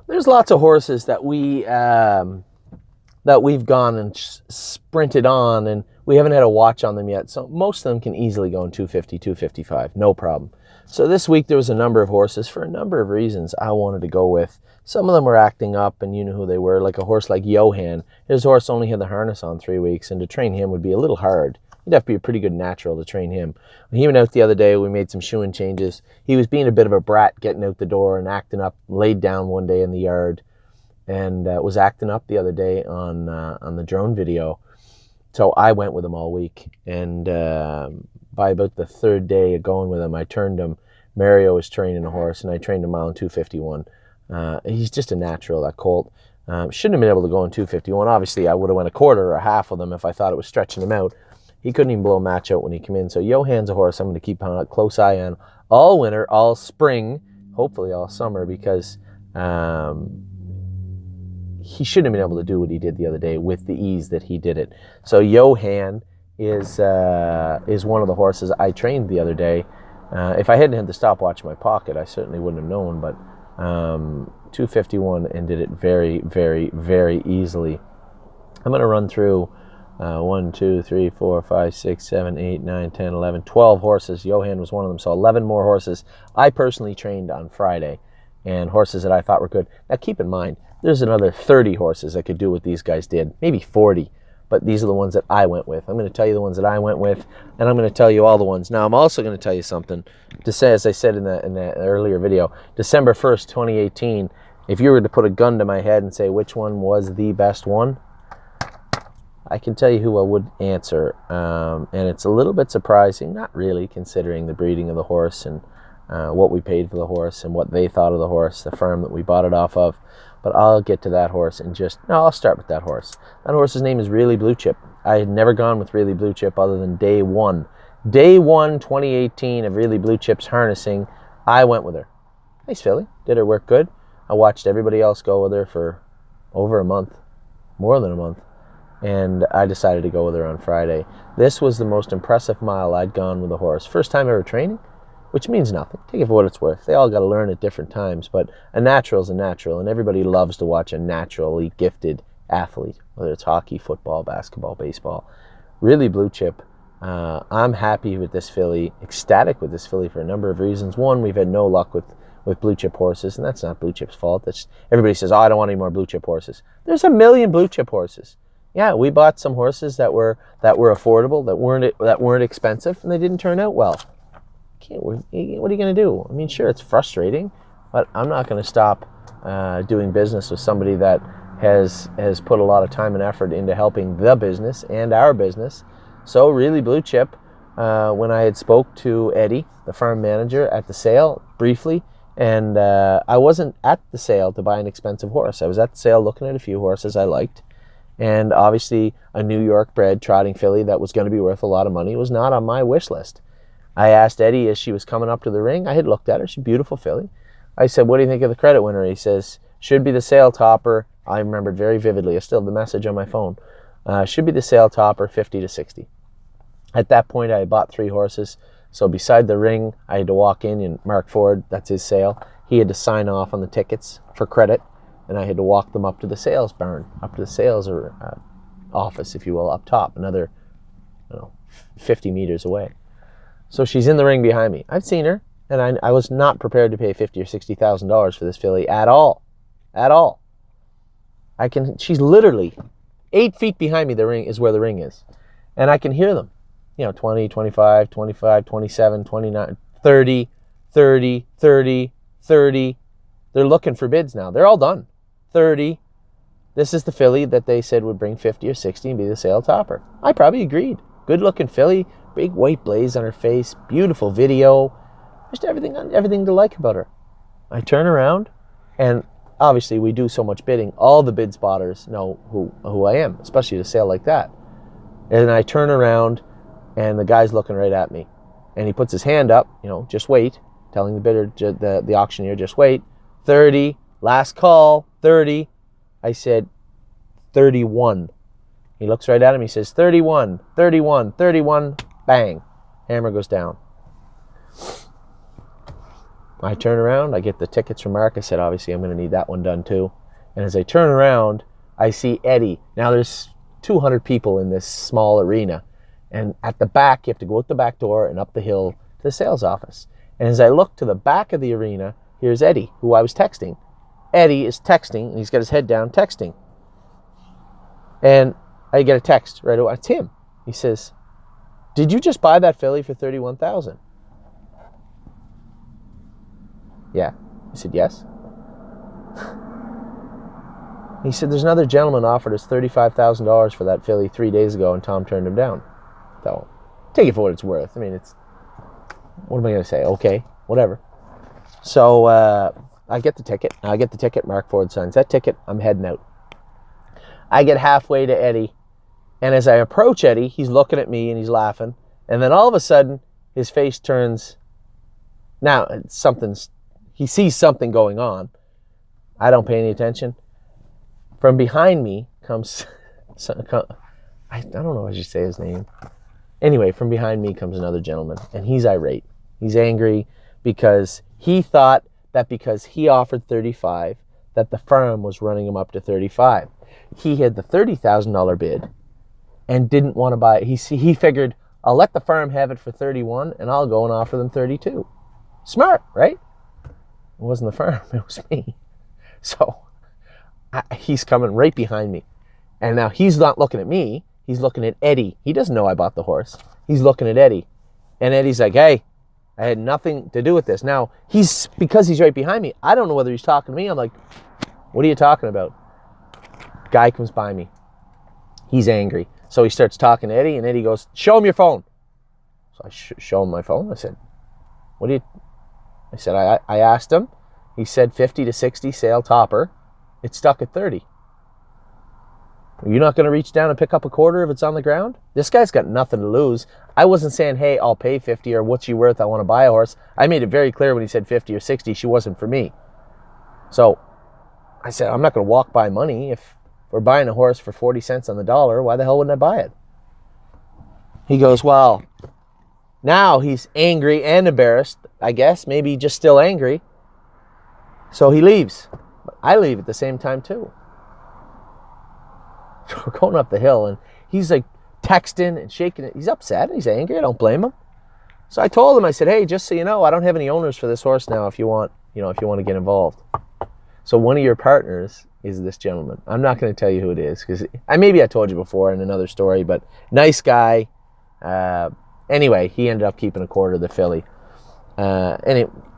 There's lots of horses that we've gone and sprinted on, and we haven't had a watch on them yet. So most of them can easily go in 250, 255, no problem. So this week there was a number of horses for a number of reasons I wanted to go with. Some of them were acting up, and you know who they were, like a horse like Johan. His horse only had the harness on 3 weeks, and to train him would be a little hard. You'd have to be a pretty good natural to train him. When he went out the other day, we made some shoeing changes. He was being a bit of a brat getting out the door and acting up, laid down one day in the yard, and was acting up the other day on the drone video. So I went with him all week, and by about the third day of going with him, I turned him. Mario was training a horse, and I trained him mile in 251. He's just a natural, that colt. Shouldn't have been able to go in 251. Obviously, I would have went a quarter or a half with him if I thought it was stretching him out. He couldn't even blow a match out when he came in. So Johan's a horse I'm going to keep a close eye on all winter, all spring, hopefully all summer, because he shouldn't have been able to do what he did the other day with the ease that he did it. So Johan is one of the horses I trained the other day. If I hadn't had the stopwatch in my pocket, I certainly wouldn't have known, but 251 and did it very, very, very easily. I'm going to run through 1, 2, 3, 4, 5, 6, 7, 8, 9, 10, 11, 12 horses. Johan was one of them, so 11 more horses I personally trained on Friday, and horses that I thought were good. Now keep in mind, there's another 30 horses that could do what these guys did, maybe 40, but these are the ones that I went with. I'm going to tell you the ones that I went with, and I'm going to tell you all the ones. Now I'm also going to tell you something to say, as I said in the earlier video, December 1st, 2018, if you were to put a gun to my head and say which one was the best one, I can tell you who I would answer, and it's a little bit surprising, not really, considering the breeding of the horse and what we paid for the horse and what they thought of the horse, the farm that we bought it off of. But I'll get to that horse I'll start with that horse. That horse's name is Really Blue Chip. I had never gone with Really Blue Chip other than day one. Day 1, 2018 of Really Blue Chip's harnessing, I went with her. Nice filly, did her work good. I watched everybody else go with her for over a month, more than a month. And I decided to go with her on Friday. This was the most impressive mile I'd gone with a horse. First time ever training, which means nothing. Take it for what it's worth. They all got to learn at different times, but a natural's a natural, and everybody loves to watch a naturally gifted athlete, whether it's hockey, football, basketball, baseball. Really Blue Chip. I'm happy with this filly, ecstatic with this filly for a number of reasons. One, we've had no luck with Blue Chip horses, and that's not Blue Chip's fault. Everybody says, oh, I don't want any more Blue Chip horses. There's a million Blue Chip horses. Yeah, we bought some horses that were affordable, that weren't expensive, and they didn't turn out well. What are you going to do? I mean, sure, it's frustrating, but I'm not going to stop doing business with somebody that has put a lot of time and effort into helping the business and our business. So Really Blue Chip, when I had spoke to Eddie, the farm manager, at the sale briefly, and I wasn't at the sale to buy an expensive horse. I was at the sale looking at a few horses I liked. And obviously a New York bred trotting filly that was going to be worth a lot of money was not on my wish list. I asked Eddie as she was coming up to the ring. I had looked at her. She's a beautiful filly. I said, what do you think of the credit winner? He says, should be the sale topper. I remembered very vividly. I still have the message on my phone. Should be the sale topper, 50 to 60. At that point, I had bought 3 horses. So beside the ring, I had to walk in, and Mark Ford, that's his sale, he had to sign off on the tickets for credit. And I had to walk them up to the sales barn, up to the sales office, if you will, up top, another 50 meters away. So she's in the ring behind me. I've seen her, and I was not prepared to pay $50,000 or $60,000 for this filly at all. At all. She's literally 8 feet behind me. The ring is where the ring is. And I can hear them. 20, 25, 25, 27, 29, 30, 30, 30, 30. They're looking for bids now. They're all done. 30. This is the filly that they said would bring 50 or 60 and be the sale topper. I probably agreed. Good looking filly, big white blaze on her face, beautiful video, just everything to like about her. I turn around, and obviously we do so much bidding. All the bid spotters know who I am, especially at a sale like that. And I turn around, and the guy's looking right at me, and he puts his hand up, just wait, telling the bidder, the auctioneer, just wait. 30, last call, 30. I said, 31. He looks right at him. He says, 31, 31, 31. Bang. Hammer goes down. I turn around, I get the tickets from Mark. I said, obviously, I'm going to need that one done too. And as I turn around, I see Eddie. Now there's 200 people in this small arena. And at the back, you have to go out the back door and up the hill to the sales office. And as I look to the back of the arena, here's Eddie, who I was texting. Eddie is texting, and he's got his head down texting. And I get a text right away. It's him. He says, "Did you just buy that filly for $31,000? Yeah. I said, yes. He said, there's another gentleman offered us $35,000 for that filly 3 days ago, and Tom turned him down. So, take it for what it's worth. I mean, what am I going to say? Okay, whatever. So, I get the ticket. Mark Ford signs that ticket. I'm heading out. I get halfway to Eddie, and as I approach Eddie, he's looking at me and he's laughing. And then all of a sudden, his face turns. Now, he sees something going on. I don't pay any attention. From behind me comes, I don't know how you say his name. Anyway, from behind me comes another gentleman, and he's irate. He's angry because he thought that because he offered 35, that the firm was running him up to 35. He had the $30,000 bid and didn't want to buy it. He figured, I'll let the firm have it for 31, and I'll go and offer them 32. Smart, right? It wasn't the firm, it was me. So he's coming right behind me. And now he's not looking at me, he's looking at Eddie. He doesn't know I bought the horse. He's looking at Eddie. And Eddie's like, hey, I had nothing to do with this. Now, because he's right behind me, I don't know whether he's talking to me. I'm like, what are you talking about? Guy comes by me. He's angry. So he starts talking to Eddie, and Eddie goes, show him your phone. So I show him my phone. I said, I asked him. He said 50 to 60 sale topper. It's stuck at 30. Are you not going to reach down and pick up a quarter if it's on the ground? This guy's got nothing to lose. I wasn't saying, hey, I'll pay 50 or what's she worth? I want to buy a horse. I made it very clear when he said 50 or 60, she wasn't for me. So I said, I'm not going to walk by money. If we're buying a horse for 40 cents on the dollar, why the hell wouldn't I buy it? He goes, well, now he's angry and embarrassed, I guess. Maybe just still angry. So he leaves. But I leave at the same time too. So we're going up the hill, and he's like texting and shaking it. He's upset. He's angry. I don't blame him. So I told him, I said, hey, just so you know, I don't have any owners for this horse now if you want to get involved. So one of your partners is this gentleman. I'm not going to tell you who it is because maybe I told you before in another story, but nice guy. Anyway, he ended up keeping a quarter of the filly.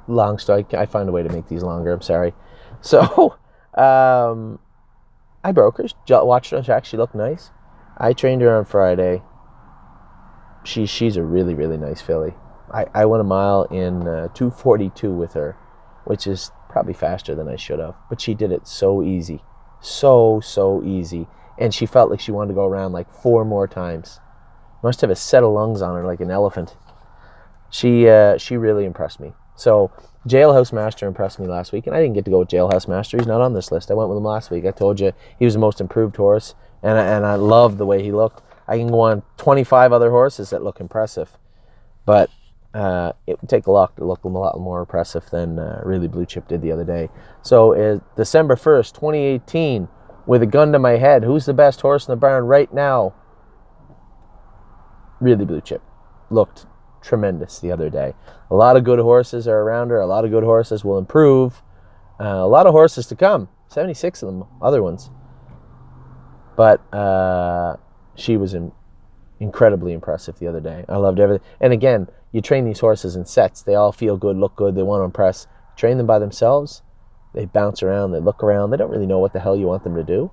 Long story. I find a way to make these longer. I'm sorry. So I broke her. Watched her on track. She looked nice. I trained her on Friday. She's a really, really nice filly. I went a mile in 2:42 with her, which is probably faster than I should have. But she did it so easy. So easy. And she felt like she wanted to go around like 4 more times. Must have a set of lungs on her like an elephant. She really impressed me. So Jailhouse Master impressed me last week, and I didn't get to go with Jailhouse Master. He's not on this list. I went with him last week. I told you he was the most improved horse, and I loved the way he looked. I can go on 25 other horses that look impressive, but it would take a lot to look a lot more impressive than Really Blue Chip did the other day. So December 1st, 2018, with a gun to my head, who's the best horse in the barn right now? Really Blue Chip. Looked tremendous the other day. A lot of good horses are around her. A lot of good horses will improve. A lot of horses to come. 76 of them, other ones. But she was incredibly impressive the other day. I loved everything. And again, you train these horses in sets. They all feel good, look good. They want to impress. Train them by themselves. They bounce around. They look around. They don't really know what the hell you want them to do.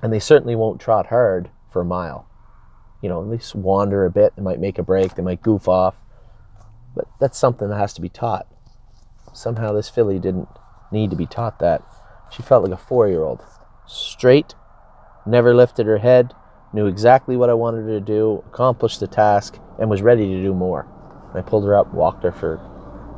And they certainly won't trot hard for a mile. At least wander a bit. They might make a break. They might goof off. But that's something that has to be taught. Somehow this filly didn't need to be taught that. She felt like a 4-year-old. Straight, never lifted her head, knew exactly what I wanted her to do, accomplished the task, and was ready to do more. I pulled her up, walked her for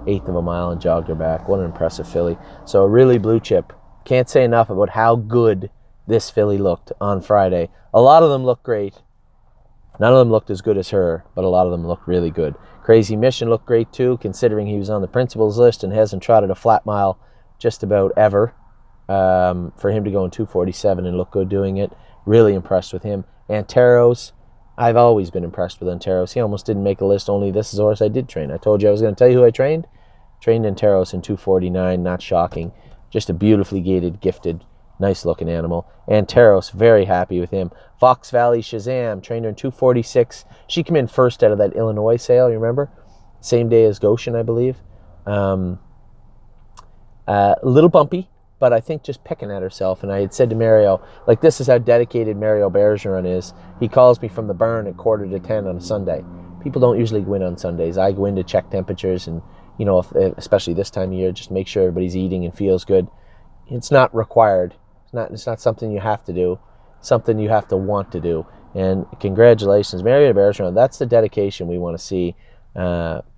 1/8 of a mile, and jogged her back. What an impressive filly. So Really Blue Chip. Can't say enough about how good this filly looked on Friday. A lot of them look great. None of them looked as good as her, but a lot of them looked really good. Crazy Mission looked great too, considering he was on the principals list and hasn't trotted a flat mile just about ever. For him to go in 2:47 and look good doing it, really impressed with him. Anteros, I've always been impressed with Anteros. He almost didn't make a list, only this is a horse I did train. I told you I was going to tell you who I trained. Trained Anteros in 2:49, not shocking. Just a beautifully gaited, gifted, nice looking animal. Anteros, very happy with him. Fox Valley Shazam, trained her in 2:46. She came in first out of that Illinois sale, you remember? Same day as Goshen, I believe. A little bumpy, but I think just picking at herself. And I had said to Mario, like, this is how dedicated Mario Bergeron is. He calls me from the barn at 9:45 on a Sunday. People don't usually go in on Sundays. I go in to check temperatures and, you know, especially this time of year, just make sure everybody's eating and feels good. It's not required. It's not something you have to do. Something you have to want to do. And congratulations, Mario Bergeron. That's the dedication we want to see.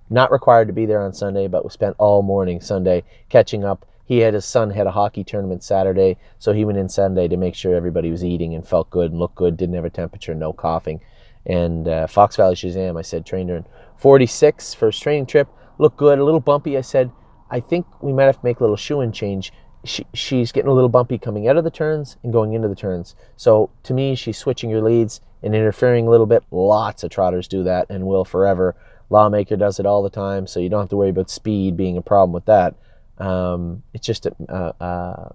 Not required to be there on Sunday, but we spent all morning Sunday catching up. His son had a hockey tournament Saturday, so he went in Sunday to make sure everybody was eating and felt good and looked good, didn't have a temperature, no coughing. And Fox Valley Shazam, I said, trained her in 46 first training trip. Looked good, a little bumpy. I said, I think we might have to make a little shoe-in change. She's getting a little bumpy coming out of the turns and going into the turns. So to me, she's switching her leads and interfering a little bit. Lots of trotters do that and will forever. Lawmaker does it all the time, so you don't have to worry about speed being a problem with that. It's just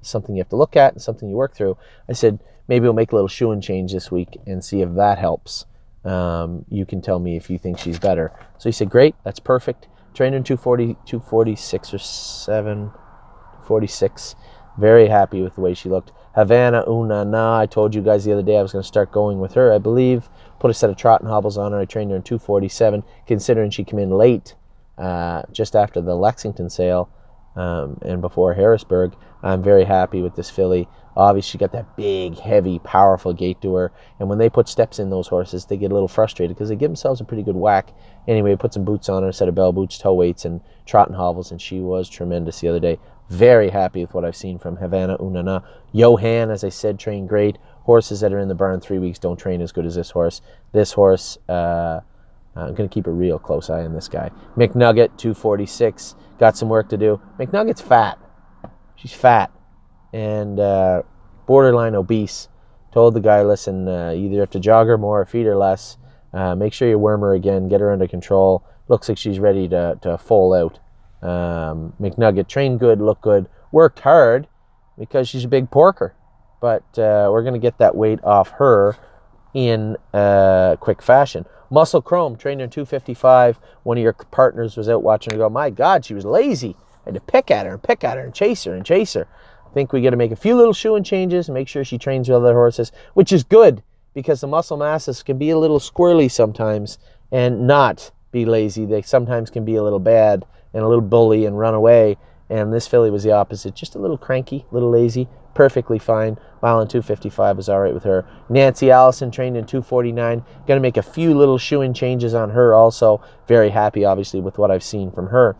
something you have to look at and something you work through. I said, maybe we'll make a little shoe-in change this week and see if that helps. You can tell me if you think she's better. So he said, great, that's perfect. Trained in 246 or 746. Very happy with the way she looked. Havana Una Na, I told you guys the other day I was going to start going with her, I believe. Put a set of trot and hobbles on her. I trained her in 247, considering she came in late, just after the Lexington sale and before Harrisburg. I'm very happy with this filly. Obviously, she got that big, heavy, powerful gait to her. And when they put steps in those horses, they get a little frustrated because they give themselves a pretty good whack. Anyway, put some boots on her, a set of bell boots, toe weights, and trot and hobbles, and she was tremendous the other day. Very happy with what I've seen from Havana Unana. Johan, as I said, trained great. Horses that are in the barn 3 weeks don't train as good as this horse. This horse, I'm going to keep a real close eye on this guy. McNugget, 246. Got some work to do. McNugget's fat. She's fat and borderline obese. Told the guy, listen, either you have to jog her more or feed her less. Make sure you worm her again. Get her under control. Looks like she's ready to fall out. McNugget trained good, looked good, worked hard because she's a big porker. But we're going to get that weight off her in quick fashion. Muscle Chrome, trained in 255. One of your partners was out watching her go, my God, she was lazy. I had to pick at her and chase her. I think we got to make a few little shoe-in changes and make sure she trains with other horses, which is good because the muscle masses can be a little squirrely sometimes and not be lazy. They sometimes can be a little bad and a little bully and run away. And this filly was the opposite, just a little cranky, a little lazy, perfectly fine. Mile in 255 was all right with her. Nancy Allison trained in 249. Going to make a few little shoe-in changes on her also. Very happy, obviously, with what I've seen from her.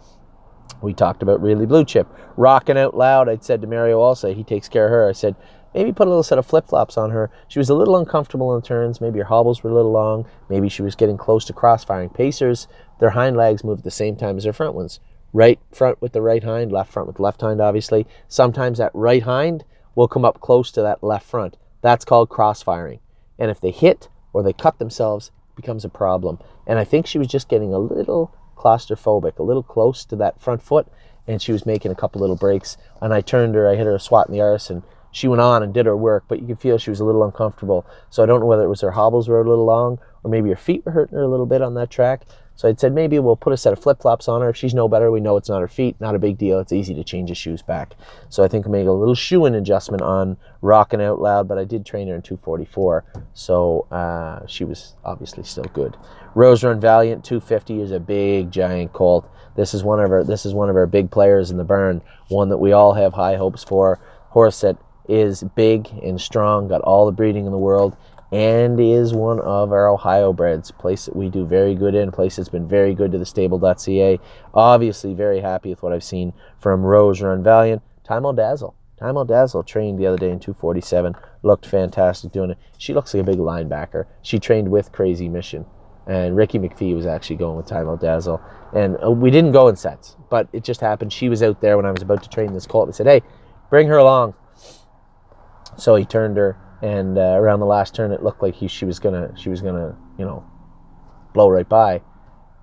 We talked about Really Blue Chip. Rocking Out Loud, I'd said to Mario also, he takes care of her. I said, maybe put a little set of flip-flops on her. She was a little uncomfortable in the turns. Maybe her hobbles were a little long. Maybe she was getting close to cross-firing. Pacers, their hind legs move at the same time as their front ones. Right front with the right hind, left front with the left hind, obviously. Sometimes that right hind will come up close to that left front. That's called cross-firing. And if they hit or they cut themselves, it becomes a problem. And I think she was just getting a little claustrophobic, a little close to that front foot, and she was making a couple little breaks. And I turned her, I hit her a swat in the arse, and she went on and did her work, but you could feel she was a little uncomfortable. So I don't know whether it was her hobbles were a little long or maybe her feet were hurting her a little bit on that track. So I'd said maybe we'll put a set of flip-flops on her. If she's no better, we know it's not her feet. Not a big deal. It's easy to change the shoes back. So I think we'll make a little shoe-in adjustment on Rockin' Out Loud, but I did train her in 244. So she was obviously still good. Rose Run Valiant, 250 is a big, giant colt. This is one of our big players in the barn, one that we all have high hopes for. Horse that is big and strong, got all the breeding in the world, and is one of our Ohio breds, place that we do very good in, place that's been very good to TheStable.ca. Obviously very happy with what I've seen from Rose Run Valiant. Time will dazzle. Time Dazzle trained the other day in 247, looked fantastic doing it. She looks like a big linebacker. She trained with Crazy Mission, and Ricky McPhee was actually going with Time Dazzle. And we didn't go in sets, but it just happened. She was out there when I was about to train this colt. I said, hey, bring her along. So he turned her, and around the last turn, it looked like she was gonna, blow right by.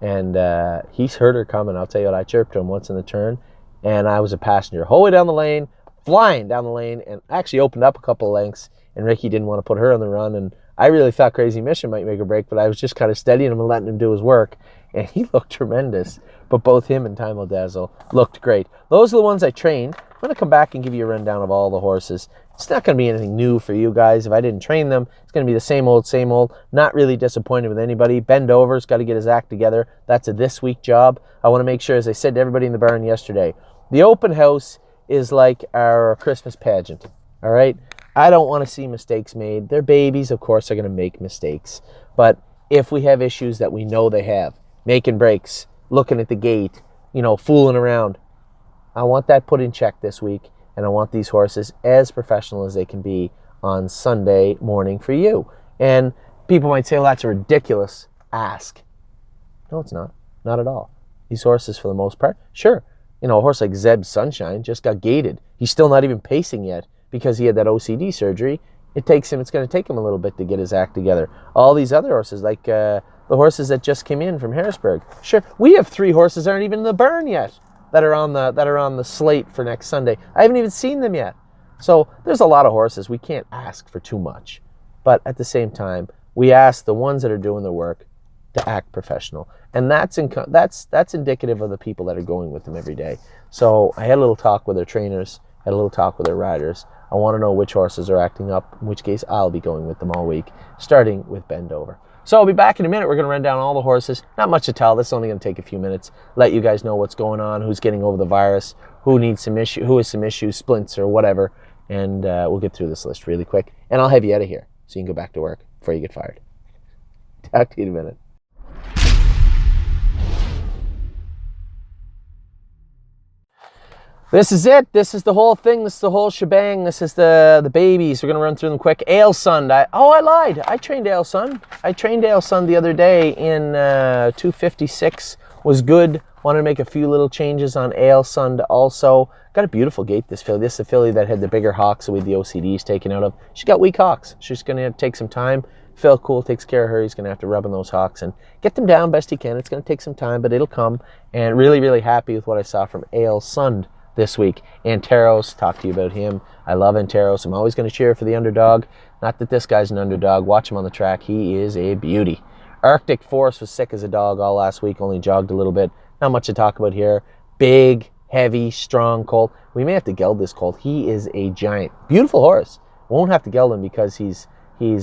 And he's heard her coming. I'll tell you what, I chirped to him once in the turn, and I was a passenger, whole way down the lane, flying down the lane, and actually opened up a couple of lengths, and Ricky didn't want to put her on the run, and I really thought Crazy Mission might make a break, but I was just kind of steadying him and letting him do his work, and he looked tremendous. But both him and Time Dazzle looked great. Those are the ones I trained. I'm going to come back and give you a rundown of all the horses. It's not going to be anything new for you guys. If I didn't train them, it's going to be the same old, same old. Not really disappointed with anybody. Bend Over's got to get his act together. That's a this week job. I want to make sure, as I said to everybody in the barn yesterday, the open house is like our Christmas pageant, all right? I don't want to see mistakes made. They're babies, of course, they're going to make mistakes. But if we have issues that we know they have, making breaks, looking at the gate, fooling around, I want that put in check this week, and I want these horses as professional as they can be on Sunday morning for you. And people might say, well, that's a ridiculous ask. No, it's not. Not at all. These horses, for the most part, sure. A horse like Zeb Sunshine just got gated. He's still not even pacing yet because he had that OCD surgery. It's going to take him a little bit to get his act together. All these other horses, like the horses that just came in from Harrisburg. Sure, we have 3 horses that aren't even in the barn yet that are on the slate for next Sunday. I haven't even seen them yet. So there's a lot of horses. We can't ask for too much. But at the same time, we ask the ones that are doing the work to act professional. And that's indicative of the people that are going with them every day. So I had a little talk with their trainers, had a little talk with their riders. I want to know which horses are acting up, in which case I'll be going with them all week, starting with Bend Over. So I'll be back in a minute. We're going to run down all the horses. Not much to tell. This is only going to take a few minutes. Let you guys know what's going on, who's getting over the virus, who has some issues, splints or whatever. And we'll get through this list really quick. And I'll have you out of here so you can go back to work before you get fired. Talk to you in a minute. This is it. This is the whole thing. This is the whole shebang. This is the babies. We're going to run through them quick. Ailsund. I lied. I trained Ailsund. I trained Ailsund the other day in 256. Was good. Wanted to make a few little changes on Ailsund also. Got a beautiful gait, this filly. This is a filly that had the bigger hocks with the OCDs taken out of. She got weak hocks. She's going to take some time. Phil Cool takes care of her. He's going to have to rub on those hocks and get them down best he can. It's going to take some time, but it'll come. And really, really happy with what I saw from Ailsund this week. Anteros, talk to you about him. I love Anteros. I'm always going to cheer for the underdog. Not that this guy's an underdog. Watch him on the track. He is a beauty. Arctic Force was sick as a dog all last week. Only jogged a little bit. Not much to talk about here. Big, heavy, strong colt. We may have to geld this colt. He is a giant. Beautiful horse. Won't have to geld him because he's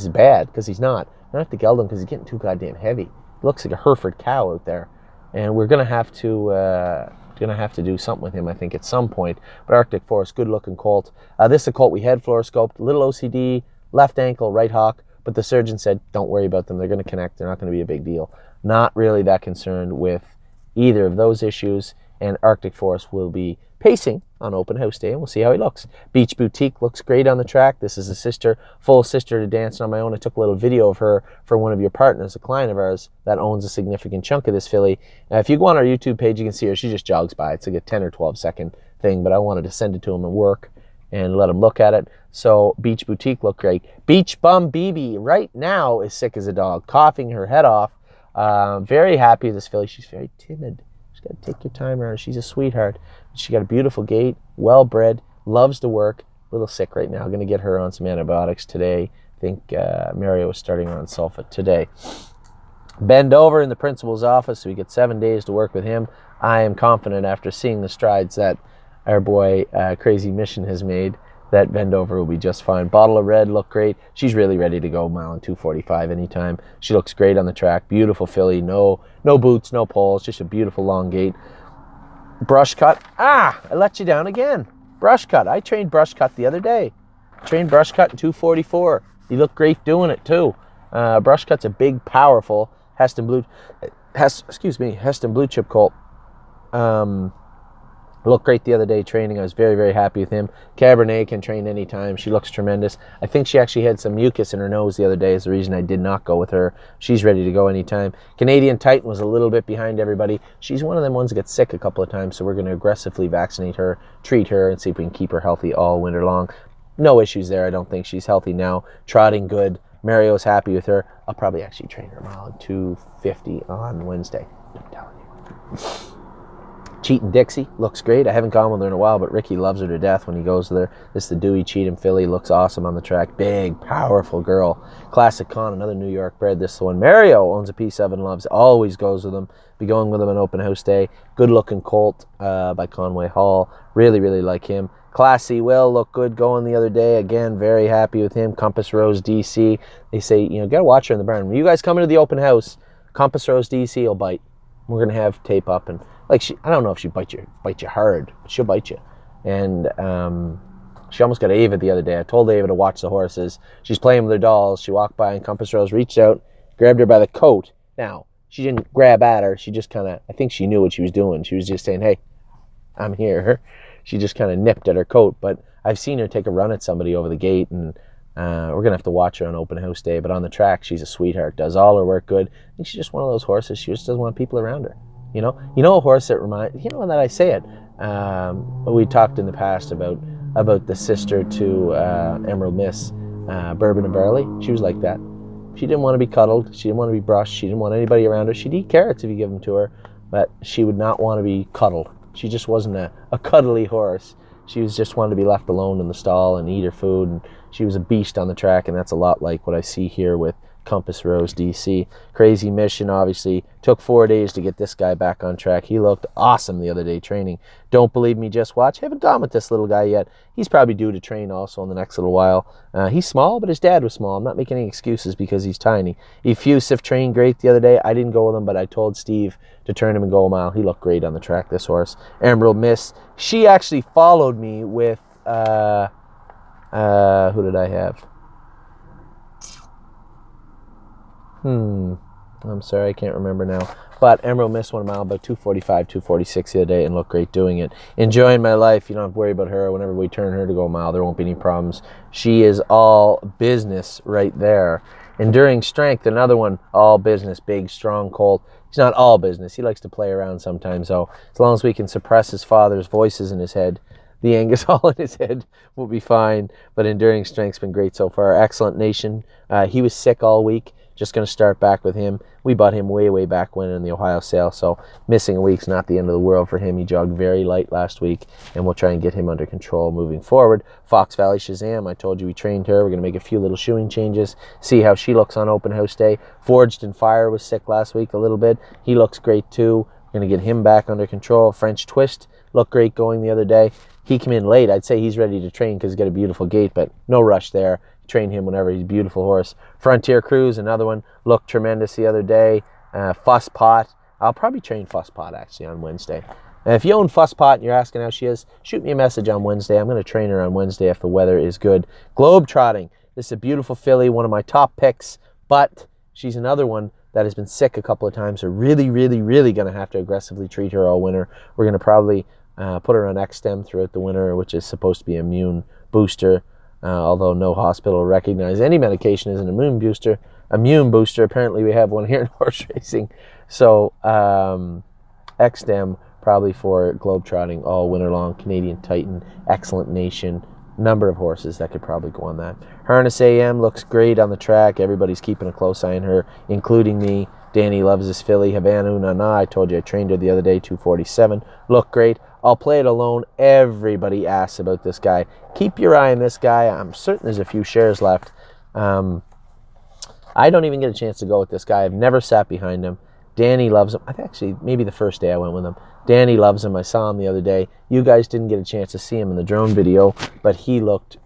bad, because he's not. I don't have to geld him because he's getting too goddamn heavy. He looks like a Hereford cow out there. And we're going to have to do something with him, I think, at some point. But Arctic Forest, good-looking colt. This is a colt we had floor scoped. Little OCD, left ankle, right hock. But the surgeon said, don't worry about them. They're going to connect. They're not going to be a big deal. Not really that concerned with either of those issues. And Arctic Forest will be pacing on open house day, and we'll see how he looks. Beach Boutique looks great on the track. This is a full sister to Dancing on My Own. I took a little video of her for one of your partners, a client of ours that owns a significant chunk of this filly. Now, if you go on our YouTube page, you can see her. She just jogs by. It's like a 10 or 12 second thing, but I wanted to send it to him and work and let him look at it. So Beach Boutique looked great. Beach Bum BB right now is sick as a dog, coughing her head off. Very happy with this filly. She's very timid. She's got to take your time around her. She's a sweetheart. She got a beautiful gait, well-bred, loves to work. A little sick right now. Going to get her on some antibiotics today. I think Mario was starting her on sulfa today. Bend Over in the principal's office, so we get 7 days to work with him. I am confident after seeing the strides that our boy Crazy Mission has made that Bend Over will be just fine. Bottle of Red looked great. She's really ready to go mile and 245 anytime. She looks great on the track. Beautiful filly. No boots, no poles. Just a beautiful long gait. Brush Cut. I let you down again. Brush Cut. I trained Brush Cut the other day. Trained Brush Cut in 244. He looked great doing it too. Brush Cut's a big, powerful Heston Blue Chip colt. Looked great the other day training. I was very, very happy with him. Cabernet can train anytime. She looks tremendous. I think she actually had some mucus in her nose the other day is the reason I did not go with her. She's ready to go anytime. Canadian Titan was a little bit behind everybody. She's one of them ones that gets sick a couple of times, so we're going to aggressively vaccinate her, treat her, and see if we can keep her healthy all winter long. No issues there. I don't think she's healthy now. Trotting good. Mario's happy with her. I'll probably actually train her a mile at 2:50 on Wednesday. I'm telling you. Cheatin' Dixie looks great. I haven't gone with her in a while, but Ricky loves her to death when he goes there. This is the Dewey Cheatham filly. Looks awesome on the track. Big, powerful girl. Classic Con, another New York bred. This one. Mario owns a piece of and loves. Always goes with him. Be going with him on open house day. Good looking colt by Conway Hall. Really, really like him. Classy Will looked good going the other day. Again, very happy with him. Compass Rose DC. They say, gotta watch her in the barn. When you guys come into the open house, Compass Rose DC will bite. We're gonna have tape up and I don't know if she bite you hard, but she'll bite you. And she almost got Ava the other day. I told Ava to watch the horses. She's playing with her dolls. She walked by and Compass Rose reached out, grabbed her by the coat. Now, she didn't grab at her. She just I think she knew what she was doing. She was just saying, hey, I'm here. She just kind of nipped at her coat. But I've seen her take a run at somebody over the gate, and we're going to have to watch her on open house day. But on the track, she's a sweetheart. Does all her work good. I think she's just one of those horses. She just doesn't want people around her. A horse that that I say it. We talked in the past about the sister to Emerald Miss, Bourbon and Barley. She was like that. She didn't want to be cuddled. She didn't want to be brushed. She didn't want anybody around her. She'd eat carrots if you give them to her, but she would not want to be cuddled. She just wasn't a cuddly horse. She was just wanted to be left alone in the stall and eat her food. And she was a beast on the track, and that's a lot like what I see here with Compass Rose DC. Crazy Mission obviously took 4 days to get this guy back on track. He looked awesome the other day training. Don't believe me, just watch. Haven't gone with this little guy yet. He's probably due to train also in the next little while. He's small, but his dad was small. I'm not making any excuses because he's tiny. Effusive trained great the other day. I didn't go with him, but I told Steve to turn him and go a mile. He looked great on the track, this horse. Emerald Miss. She actually followed me with who did I have? I'm sorry, I can't remember now. But Emerald Miss won a mile about 2:45, 2:46 the other day and looked great doing it. Enjoying my life. You don't have to worry about her. Whenever we turn her to go a mile, there won't be any problems. She is all business right there. Enduring Strength, another one, all business, big, strong colt. He's not all business. He likes to play around sometimes, though. As long as we can suppress his father's voices in his head, the Angus Hall in his head will be fine. But Enduring Strength's been great so far. Excellent Nation. He was sick all week. Just going to start back with him. We bought him way back when in the Ohio sale, so missing a week's not the end of the world for him. He jogged very light last week, and we'll try and get him under control moving forward. Fox Valley Shazam, I told you we trained her. We're going to make a few little shoeing changes, see how she looks on open house day. Forged in Fire was sick last week a little bit. He looks great too. We're going to get him back under control. French Twist looked great going the other day. He came in late. I'd say he's ready to train because he's got a beautiful gait, but no rush there. Train him whenever he's a beautiful horse. Frontier Cruise, another one, looked tremendous the other day. Fuss Pot. I'll probably train Fuss Pot actually on Wednesday. And if you own Fuss Pot and you're asking how she is, shoot me a message on Wednesday. I'm going to train her on Wednesday if the weather is good. Globe Trotting. This is a beautiful filly, one of my top picks, but she's another one that has been sick a couple of times. So really going to have to aggressively treat her all winter. We're going to probably put her on X-Stem throughout the winter, which is supposed to be an immune booster. Although no hospital will recognize any medication as an immune booster. Apparently we have one here in horse racing. So X-Stem probably for globetrotting all winter long. Canadian Titan, Excellent Nation, number of horses that could probably go on that. Harness AM looks great on the track. Everybody's keeping a close eye on her, including me. Danny loves this filly. Havana Unana, I told you I trained her the other day, 2:47. Looked great. I'll play it alone. Everybody asks about this guy. Keep your eye on this guy. I'm certain there's a few shares left. I don't even get a chance to go with this guy. I've never sat behind him. Danny loves him. I think actually maybe the first day I went with him. Danny loves him. I saw him the other day. You guys didn't get a chance to see him in the drone video, but he looked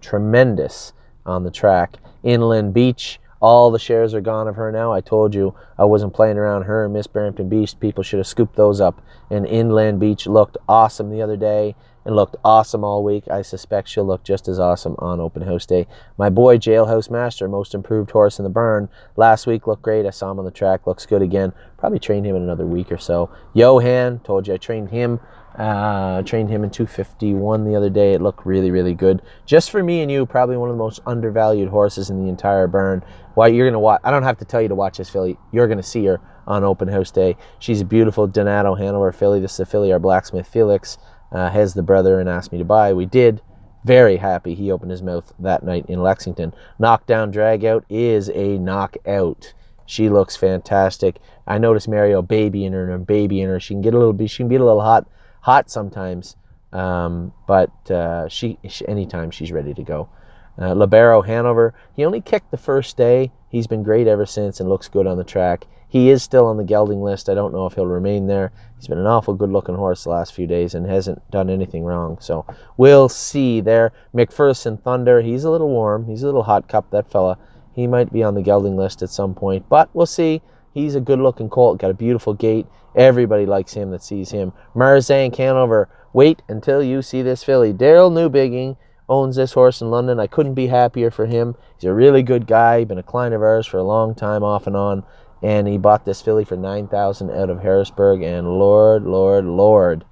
tremendous on the track. Inland Beach. All the shares are gone of her now. I told you I wasn't playing around her and Miss Barrington Beast. People should have scooped those up. And Inland Beach looked awesome the other day. and looked awesome all week. I suspect she'll look just as awesome on open house day. My boy Jailhouse Master, most improved horse in the burn, last week looked great. I saw him on the track, looks good again. Probably train him in another week or so. Johan, told you I trained him in 251 the other day. It looked really, really good. Just for me and you, probably one of the most undervalued horses in the entire burn. Why you're gonna watch? I don't have to tell you to watch this filly. You're gonna see her on open house day. She's a beautiful Donato Hanover filly. This is a filly our blacksmith Felix has the brother and asked me to buy. We did. Very happy he opened his mouth that night in Lexington. Knockdown drag out is a knockout. She looks fantastic. I noticed Mario babying her. She can be a little hot sometimes, but she anytime she's ready to go. Libero Hanover, he only kicked the first day. He's been great ever since and looks good on the track. He is still on the gelding list. I don't know if he'll remain there. He's been an awful good-looking horse the last few days and hasn't done anything wrong. So we'll see there. McPherson Thunder, he's a little warm. He's a little hot cup, that fella. He might be on the gelding list at some point, but we'll see. He's a good-looking colt, got a beautiful gait. Everybody likes him that sees him. Marzank Hanover, wait until you see this filly. Daryl Newbigging owns this horse in London. I couldn't be happier for him. He's a really good guy, been a client of ours for a long time, off and on. And he bought this filly for $9,000 out of Harrisburg. And Lord,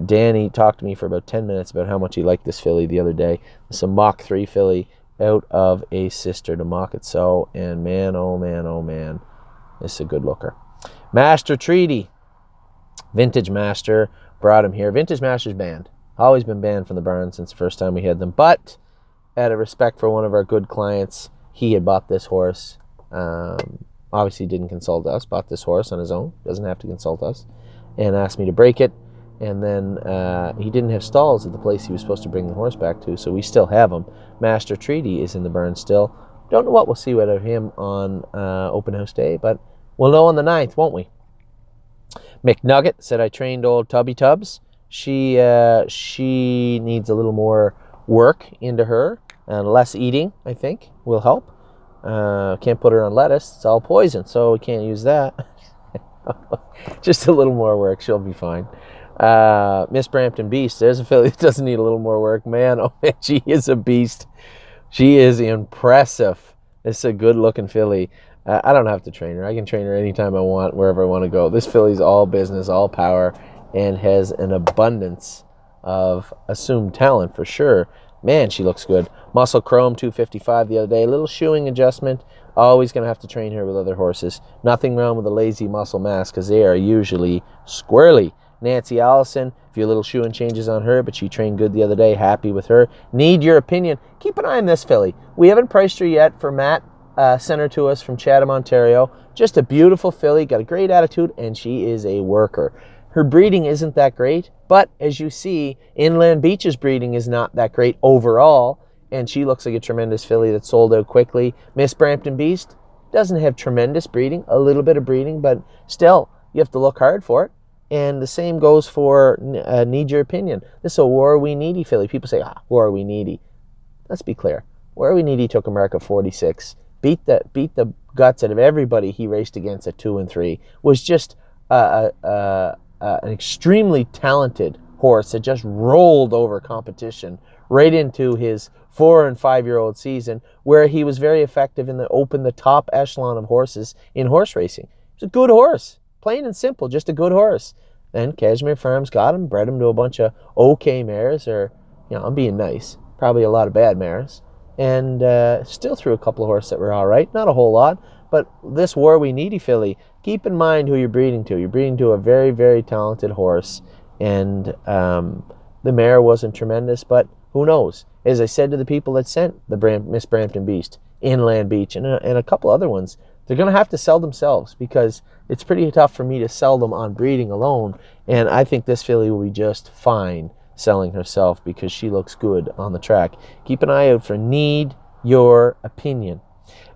Danny talked to me for about 10 minutes about how much he liked this filly the other day. It's a Mach 3 filly out of a sister to Mach It So. And man, oh man, this is a good looker. Master Treaty. Vintage Master brought him here. Vintage Master's banned. Always been banned from the barn since the first time we had them. But out of respect for one of our good clients, he had bought this horse. Obviously didn't consult us, bought this horse on his own, doesn't have to consult us, and asked me to break it. And then he didn't have stalls at the place he was supposed to bring the horse back to, so we still have him. Master Treaty is in the burn still. Don't know what we'll see out of him on open house day, but we'll know on the 9th, won't we? McNugget said I trained old Tubby Tubbs. She needs a little more work into her, and less eating, I think, will help. Can't put her on lettuce. It's all poison, so we can't use that. Just a little more work. She'll be fine. Miss Brampton Beast. There's a filly that doesn't need a little more work. Man, oh man, she is a beast. She is impressive. It's a good-looking filly. I don't have to train her. I can train her anytime I want, wherever I want to go. This filly's all business, all power, and has an abundance of assumed talent for sure. Man, she looks good. Muscle Chrome 255 the other day. A little shoeing adjustment. Always going to have to train her with other horses. Nothing wrong with a lazy muscle mass because they are usually squirrely. Nancy Allison, a few little shoeing changes on her, but she trained good the other day. Happy with her. Need your opinion. Keep an eye on this filly. We haven't priced her yet for Matt. Sent her to us from Chatham, Ontario. Just a beautiful filly. Got a great attitude, and she is a worker. Her breeding isn't that great, but as you see, Inland Beach's breeding is not that great overall, and she looks like a tremendous filly that sold out quickly. Miss Brampton Beast doesn't have tremendous breeding, a little bit of breeding, but still, you have to look hard for it. And the same goes for Need Your Opinion. This is a War We Needy filly. People say, War We Needy. Let's be clear. War We Needy took a mark of 46. Beat the guts out of everybody he raced against at 2 and 3. Was just an extremely talented horse that just rolled over competition right into his 4 and 5 year old season, where he was very effective in the top echelon of horses in horse racing. He was a good horse, plain and simple, just a good horse. Then Cashmere Farms got him, bred him to a bunch of okay mares, or I'm being nice, probably a lot of bad mares, and still threw a couple of horses that were all right, not a whole lot. But this War We Needy filly, keep in mind who you're breeding to. You're breeding to a very, very talented horse, and the mare wasn't tremendous, but who knows? As I said to the people that sent the Miss Brampton Beast, Inland Beach, and a couple other ones, they're going to have to sell themselves because it's pretty tough for me to sell them on breeding alone, and I think this filly will be just fine selling herself because she looks good on the track. Keep an eye out for Need Your Opinion.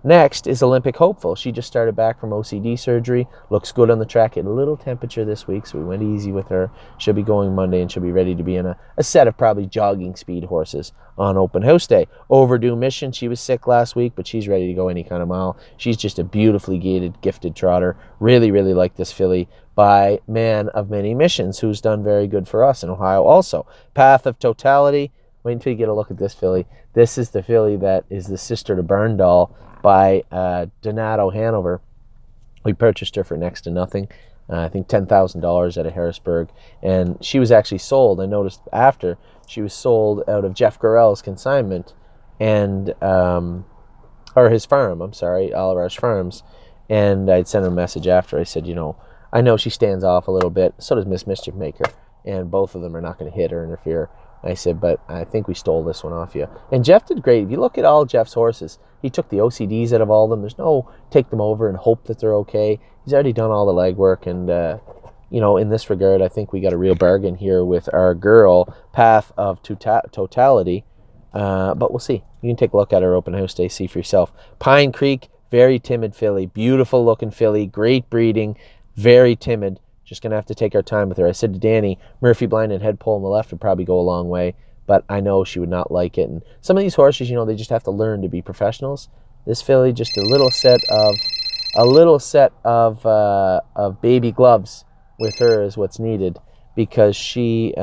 Next is Olympic Hopeful. She just started back from OCD surgery. Looks good on the track. Had a little temperature this week, so we went easy with her. She'll be going Monday, and she'll be ready to be in a set of probably jogging speed horses on open house day. Overdue Mission. She was sick last week, but she's ready to go any kind of mile. She's just a beautifully gaited, gifted trotter. Really, really like this filly by Man of Many Missions, who's done very good for us in Ohio also. Path of Totality. Wait until you get a look at this filly. This is the filly that is the sister to Burn Doll by Donato Hanover. We purchased her for next to nothing. I think $10,000 out of Harrisburg. And she was actually sold. I noticed after she was sold out of Jeff Gorell's consignment and, or his farm, I'm sorry, Oliver's Farms. And I'd sent her a message after. I said, you know, I know she stands off a little bit. So does Miss Mischief Maker. And both of them are not going to hit or interfere. I said, but I think we stole this one off you. And Jeff did great. If you look at all Jeff's horses, he took the OCDs out of all of them. There's no take them over and hope that they're okay. He's already done all the legwork. And, you know, in this regard, I think we got a real bargain here with our girl, Path of Totality. But we'll see. You can take a look at her open house day, see for yourself. Pine Creek, very timid filly. Beautiful looking filly. Great breeding. Very timid. Just going to have to take our time with her. I said to Danny, Murphy Blind and Head Pull on the left would probably go a long way, but I know she would not like it. And some of these horses, you know, they just have to learn to be professionals. This filly, just a little set of baby gloves with her is what's needed, because she's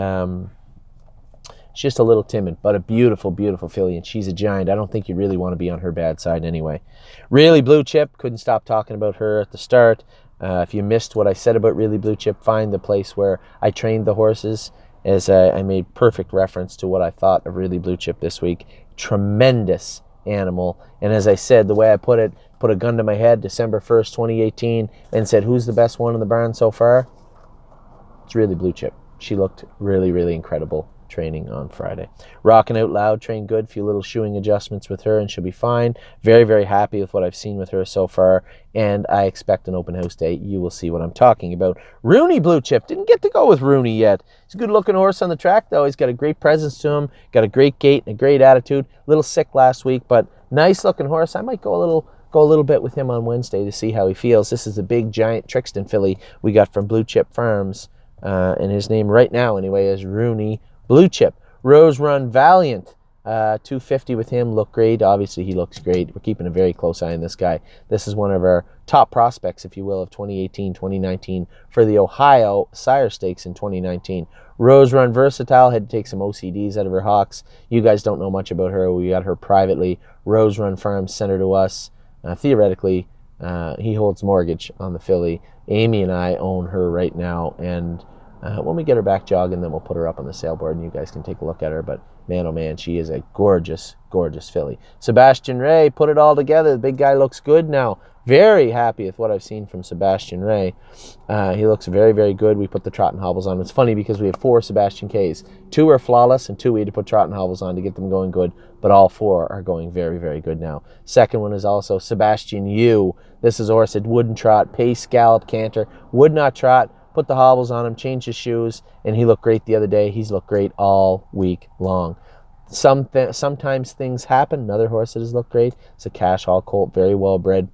just a little timid, but a beautiful, beautiful filly, and she's a giant. I don't think you really want to be on her bad side anyway. Really Blue Chip, couldn't stop talking about her at the start. If you missed what I said about Really Blue Chip, find the place where I trained the horses, as I made perfect reference to what I thought of Really Blue Chip this week. Tremendous animal. And as I said, the way I put it, put a gun to my head, December 1st, 2018, and said, who's the best one in the barn so far? It's Really Blue Chip. She looked really, really incredible training on Friday. Rockin' Out Loud, trained good, few little shoeing adjustments with her, and she'll be fine. Very, very happy with what I've seen with her so far, and I expect an open house day. You will see what I'm talking about. Rooney Blue Chip, didn't get to go with Rooney yet. He's a good looking horse on the track though. He's got a great presence to him, got a great gait and a great attitude. A little sick last week, but nice looking horse. I might go a little bit with him on Wednesday to see how he feels. This is a big giant Trixton filly we got from Blue Chip Farms, and his name right now anyway is Rooney Blue Chip. Rose Run Valiant, 250 with him, look great. Obviously he looks great. We're keeping a very close eye on this guy. This is one of our top prospects, if you will, of 2018, 2019 for the Ohio Sire Stakes in 2019. Rose Run Versatile, had to take some OCDs out of her hocks. You guys don't know much about her. We got her privately. Rose Run Farms sent her to us. Theoretically, he holds mortgage on the filly. Amy and I own her right now, and when we get her back jogging, then we'll put her up on the sale board and you guys can take a look at her. But man, oh man, she is a gorgeous, gorgeous filly. Sebastian Ray put it all together. The big guy looks good now. Very happy with what I've seen from Sebastian Ray. He looks very, very good. We put the trot and hobbles on. It's funny because we have 4 Sebastian Ks. 2 are flawless and 2 we had to put trot and hobbles on to get them going good. But all 4 are going very, very good now. Second one is also Sebastian U. This is a horse that wouldn't trot. Pace, gallop, canter. Would not trot. Put the hobbles on him, changed his shoes, and he looked great the other day. He's looked great all week long. Sometimes things happen. Another horse that has looked great. It's a Cash Hall colt, very well bred.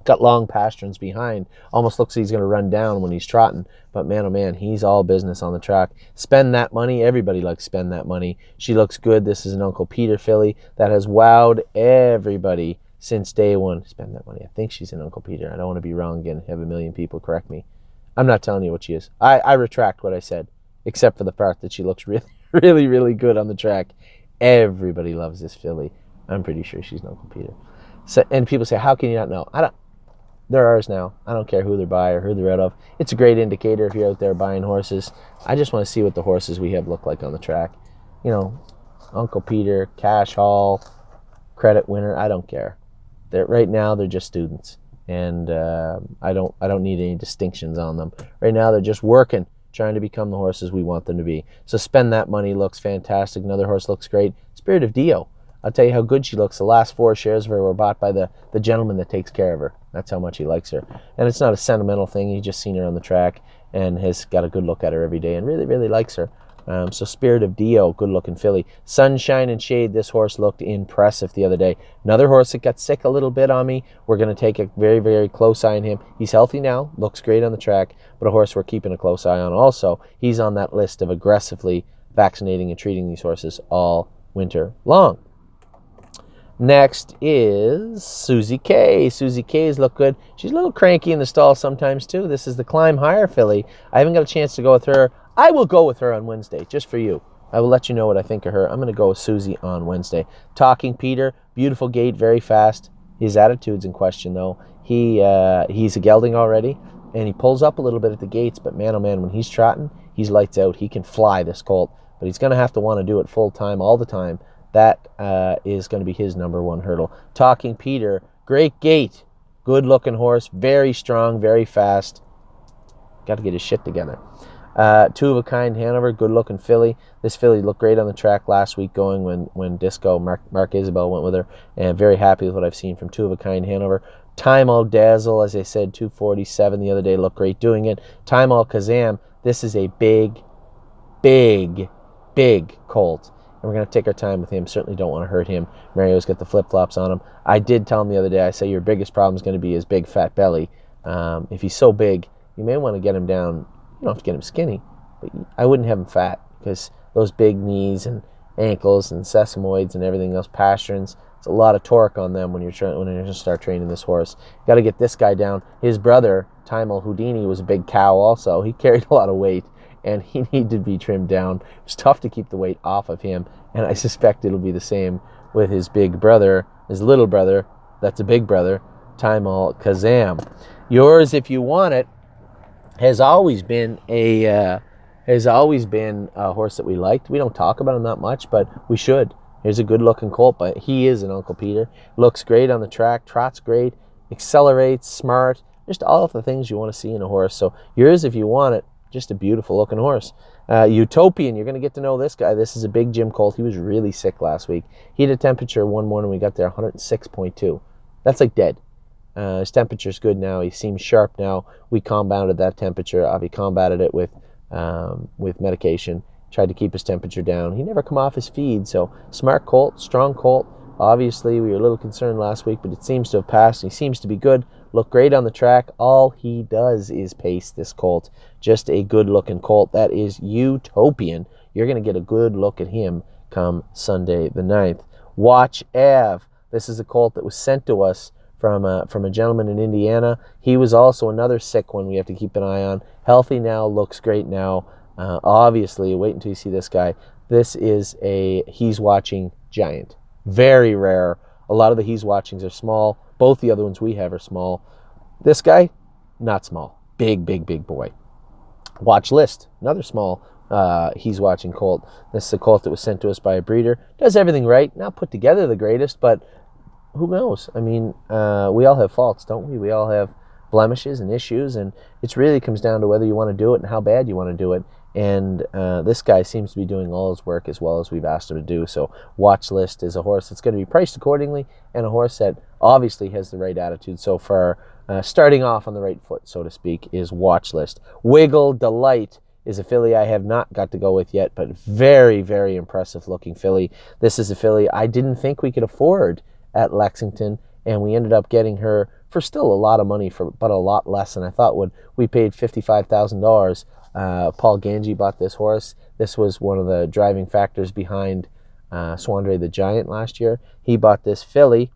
Got long pasterns behind. Almost looks like he's going to run down when he's trotting. But man, oh man, he's all business on the track. Spend that money. Everybody likes spend that money. She looks good. This is an Uncle Peter filly that has wowed everybody since day one. Spend that money. I think she's an Uncle Peter. I don't want to be wrong again. Have a million people correct me. I'm not telling you what she is. I retract what I said, except for the part that she looks really, really, really good on the track. Everybody loves this filly. I'm pretty sure she's an Uncle Peter. So, and people say, how can you not know? They're ours now. I don't care who they're by or who they're out of. It's a great indicator if you're out there buying horses. I just want to see what the horses we have look like on the track. You know, Uncle Peter, Cash Hall, Credit Winner, I don't care. Right now, they're just students. And I don't need any distinctions on them. Right now, they're just working, trying to become the horses we want them to be. So Spend That Money looks fantastic. Another horse looks great. Spirit of Dio. I'll tell you how good she looks. The last 4 shares of her were bought by the gentleman that takes care of her. That's how much he likes her. And it's not a sentimental thing. He's just seen her on the track and has got a good look at her every day and really, really likes her. So Spirit of Dio, good looking filly. Sunshine and Shade, this horse looked impressive the other day. Another horse that got sick a little bit on me. We're going to take a very, very close eye on him. He's healthy now, looks great on the track, but a horse we're keeping a close eye on also. He's on that list of aggressively vaccinating and treating these horses all winter long. Next is Susie K. Susie K's look good. She's a little cranky in the stall sometimes too. This is the Climb Higher filly. I haven't got a chance to go with her. I will go with her on Wednesday, just for you. I will let you know what I think of her. I'm going to go with Susie on Wednesday. Talking Peter, beautiful gait, very fast. His attitude's in question though. He's a gelding already, and he pulls up a little bit at the gates, but man, oh man, when he's trotting, he's lights out. He can fly, this colt, but he's going to have to want to do it full time, all the time. That is going to be his number one hurdle. Talking Peter, great gait, good looking horse, very strong, very fast. Got to get his shit together. Two of a Kind Hanover, good looking filly. This filly looked great on the track last week going when Disco, Mark Isabel went with her, and very happy with what I've seen from Two of a Kind Hanover. Time All Dazzle, as I said, 247 the other day, looked great doing it. Time All Kazam, this is a big colt. And we're going to take our time with him. Certainly don't want to hurt him. Mario's got the flip-flops on him. I did tell him the other day, I say your biggest problem is going to be his big fat belly. If he's so big, you may want to get him down. You don't have to get him skinny, but I wouldn't have him fat, because those big knees and ankles and sesamoids and everything else, pasturins, it's a lot of torque on them when you're going to start training this horse. You got to get this guy down. His brother, Timel Houdini, was a big cow also. He carried a lot of weight, and he needed to be trimmed down. It was tough to keep the weight off of him, and I suspect it'll be the same with his big brother, his little brother, that's a big brother, Timel Kazam. Yours, if you want it, has always been a horse that we liked. We don't talk about him that much, but we should. Here's a good-looking colt, but he is an Uncle Peter. Looks great on the track, trots great, accelerates, smart, just all of the things you want to see in a horse. So yours, if you want it, just a beautiful looking horse. Utopian, you're going to get to know this guy. This is a big Jim colt. He was really sick last week. He had a temperature one morning we got there, 106.2. That's like dead. His temperature's good now. He seems sharp now. We combated that temperature. Avi combated it with medication. Tried to keep his temperature down. He never come off his feed. So smart colt, strong colt. Obviously, we were a little concerned last week, but it seems to have passed. He seems to be good. Look great on the track. All he does is pace, this colt. Just a good-looking colt. That is Utopian. You're going to get a good look at him come Sunday the 9th. Watch Av. This is a colt that was sent to us from a gentleman in Indiana. He was also another sick one we have to keep an eye on. Healthy now, looks great now. Obviously, wait until you see this guy. This is a he's watching giant. Very rare. A lot of the he's watchings are small. Both the other ones we have are small. This guy, not small. Big boy. Watch List, another small he's watching colt. This is a colt that was sent to us by a breeder. Does everything right. Not put together the greatest, but who knows? I mean, we all have faults, don't we? We all have blemishes and issues, and it really comes down to whether you want to do it and how bad you want to do it. And this guy seems to be doing all his work as well as we've asked him to do. So Watch List is a horse that's going to be priced accordingly, and a horse that obviously has the right attitude so far. Starting off on the right foot, so to speak, is Watch List. Wiggle Delight is a filly I have not got to go with yet, but very, very impressive looking filly. This is a filly I didn't think we could afford at Lexington, and we ended up getting her for still a lot of money, but a lot less than I thought would. We paid $55,000. Paul Ganji bought this horse. This was one of the driving factors behind Swandre the Giant last year. He bought this filly,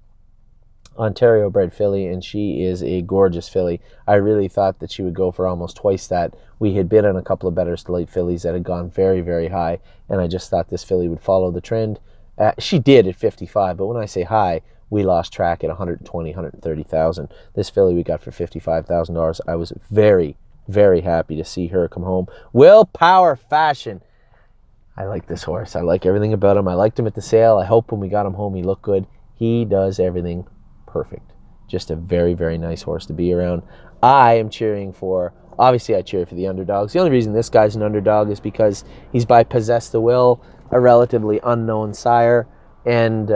Ontario bred filly, and she is a gorgeous filly. I really thought that she would go for almost twice that. We had bid on a couple of Better Late fillies that had gone very, very high, and I just thought this filly would follow the trend. She did at 55, but when I say high, we lost track at 120, 130,000. This filly we got for $55,000. I was very, very happy to see her come home. Willpower Fashion. I like this horse. I like everything about him. I liked him at the sale. I hope when we got him home he looked good. He does everything perfect. Just a very, very nice horse to be around. I am cheering for, obviously I cheer for the underdogs. The only reason this guy's an underdog is because he's by Possess the Will, a relatively unknown sire, and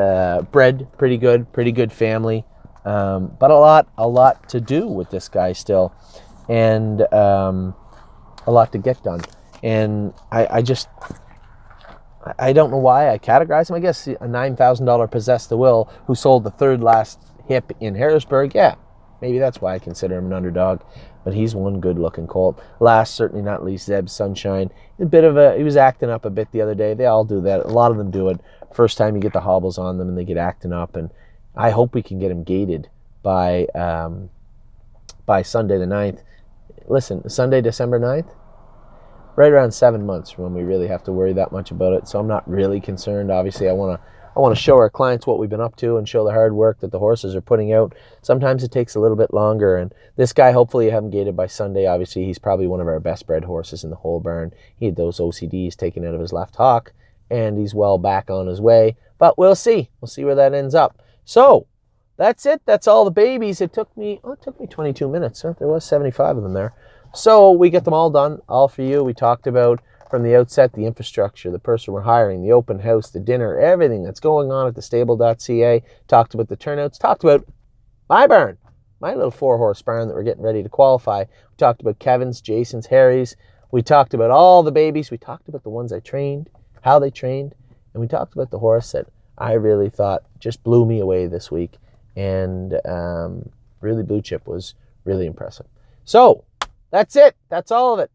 bred pretty good family. But a lot to do with this guy still, and a lot to get done. And I don't know why I categorize him. I guess a $9,000 Possess the Will who sold the third last hip in Harrisburg. Yeah, maybe that's why I consider him an underdog. But he's one good-looking colt. Last, certainly not least, Zeb Sunshine. He was acting up a bit the other day. They all do that. A lot of them do it. First time you get the hobbles on them and they get acting up. And I hope we can get him gated by Sunday the 9th. Listen, Sunday, December 9th, right around 7 months from when we really have to worry that much about it. So I'm not really concerned. Obviously, I want to show our clients what we've been up to and show the hard work that the horses are putting out. Sometimes it takes a little bit longer. And this guy, hopefully you have him gated by Sunday. Obviously, he's probably one of our best bred horses in the whole barn. He had those OCDs taken out of his left hock, and he's well back on his way. But we'll see. We'll see where that ends up. So that's it. That's all the babies. It took me 22 minutes. Huh? There was 75 of them there. So we get them all done, all for you. We talked about from the outset the infrastructure, the person we're hiring, the open house, the dinner, everything that's going on at TheStable.ca. Talked about the turnouts. Talked about my barn, my little 4-horse barn that we're getting ready to qualify. We talked about Kevin's, Jason's, Harry's. We talked about all the babies. We talked about the ones I trained, how they trained, and we talked about the horse that I really thought just blew me away this week. And really, Blue Chip was really impressive. So that's it. That's all of it.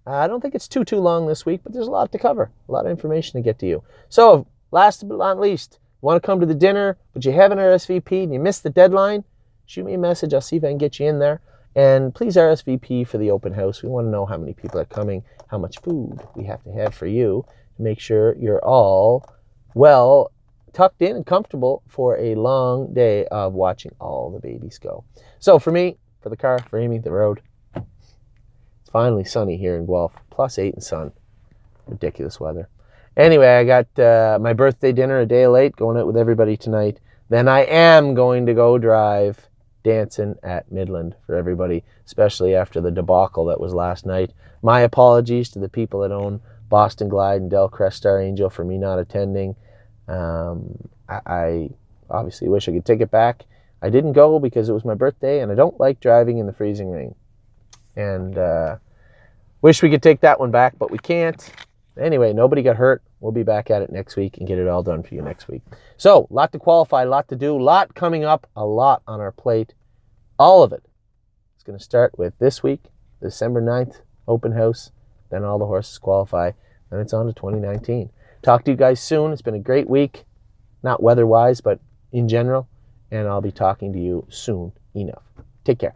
I don't think it's too long this week, but there's a lot to cover, a lot of information to get to you. So last but not least, you want to come to the dinner, but you haven't RSVP'd and you missed the deadline, shoot me a message. I'll see if I can get you in there. And please RSVP for the open house. We want to know how many people are coming, how much food we have to have for you to make sure you're all well tucked in and comfortable for a long day of watching all the babies go. So for me, for the car, for Amy, the road, it's finally sunny here in Guelph, +8 and sun. Ridiculous weather. Anyway, I got my birthday dinner a day late, going out with everybody tonight. Then I am going to go drive dancing at Midland for everybody, especially after the debacle that was last night. My apologies to the people that own Boston Glide and Del Crest Star Angel for me not attending. I obviously wish I could take it back. I didn't go because it was my birthday, and I don't like driving in the freezing rain. And wish we could take that one back, but we can't. Anyway, nobody got hurt. We'll be back at it next week and get it all done for you next week. So, a lot to qualify, a lot to do, a lot coming up, a lot on our plate. All of it. It's going to start with this week, December 9th, open house. Then all the horses qualify. Then it's on to 2019. Talk to you guys soon. It's been a great week. Not weather-wise, but in general. And I'll be talking to you soon enough. Take care.